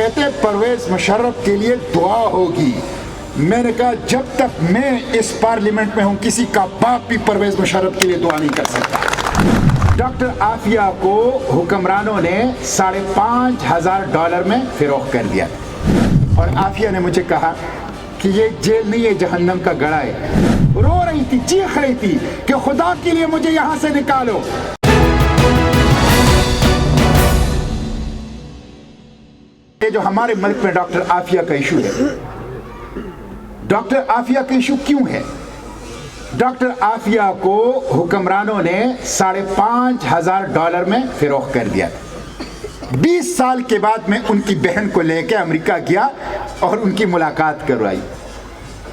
کہتے پرویز مشرف کے لیے دعا ہوگی. میں نے کہا جب تک میں اس پارلیمنٹ میں ہوں کسی کا باپ بھی پرویز مشرف کے لیے دعا نہیں کر سکتا. ڈاکٹر عافیہ کو حکمرانوں نے $5,500 میں فروخت کر دیا اور عافیہ نے مجھے کہا کہ یہ جیل نہیں ہے، جہنم کا گڑھا ہے. رو رہی تھی، چیخ رہی تھی کہ خدا کے لیے مجھے یہاں سے نکالو. یہ جو ہمارے ملک میں ڈاکٹر عافیہ کا ایشو ہے، ڈاکٹر عافیہ کا ایشو کیوں ہے؟ ڈاکٹر عافیہ کو حکمرانوں نے $5,500 میں فروخت کر دیا. 20 سال کے بعد میں ان کی بہن کو لے کے امریکہ گیا اور ان کی ملاقات کروائی،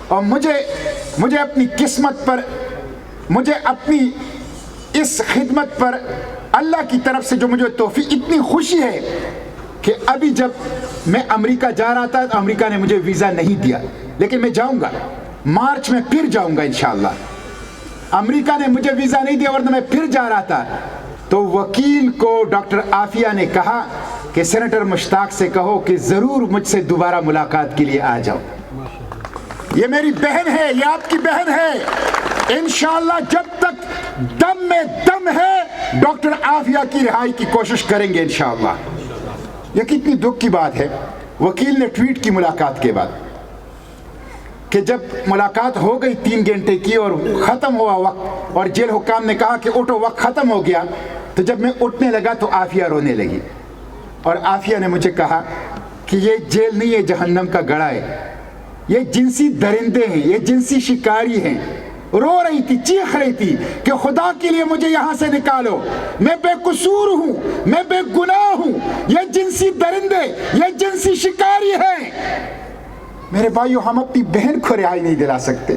اور مجھے اپنی قسمت پر، مجھے اپنی اس خدمت پر اللہ کی طرف سے جو مجھے توفیق، اتنی خوشی ہے کہ ابھی جب میں امریکہ جا رہا تھا تو امریکہ نے مجھے ویزا نہیں دیا، لیکن میں جاؤں گا، مارچ میں پھر جاؤں گا انشاءاللہ. امریکہ نے مجھے ویزا نہیں دیا ورنہ میں پھر جا رہا تھا. تو وکیل کو ڈاکٹر عافیہ نے کہا کہ سینیٹر مشتاق سے کہو کہ ضرور مجھ سے دوبارہ ملاقات کے لیے آ جاؤ. یہ میری بہن ہے، یہ آپ کی بہن ہے. انشاءاللہ جب تک دم میں دم ہے ڈاکٹر عافیہ کی رہائی کی کوشش کریں گے انشاءاللہ. یہ کتنی دکھ کی بات ہے. وکیل نے ٹویٹ کی ملاقات کے بعد کہ جب ملاقات ہو گئی 3 گھنٹے کی اور ختم ہوا وقت، اور جیل حکام نے کہا کہ اٹھو وقت ختم ہو گیا، تو جب میں اٹھنے لگا تو عافیہ رونے لگی. اور عافیہ نے مجھے کہا کہ یہ جیل نہیں ہے، جہنم کا گڑھا ہے. یہ جنسی درندے ہیں، یہ جنسی شکاری ہیں. رو رہی تھی، چیخ رہی تھی کہ خدا کے لیے مجھے یہاں سے نکالو، میں بے قصور ہوں، میں بے گناہ ہوں. یہ جنسی درندے، یہ جنسی شکاری ہیں. میرے بھائیو، ہم اپنی بہن کو رہائی نہیں دلا سکتے.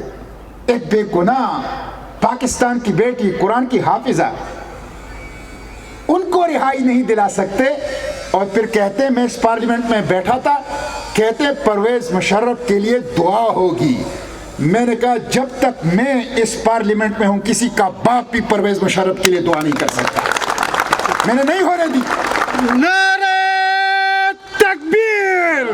ایک بے گناہ پاکستان کی بیٹی، قرآن کی حافظہ، ان کو رہائی نہیں دلا سکتے. اور پھر کہتے، میں اس پارلیمنٹ میں بیٹھا تھا، کہتے پرویز مشرف کے لیے دعا ہوگی. میں نے کہا جب تک میں اس پارلیمنٹ میں ہوں کسی کا باپ بھی پرویز مشرف کے لیے دعا نہیں کر سکتا. میں نے نہیں ہونے دی. نعرہ تکبیر!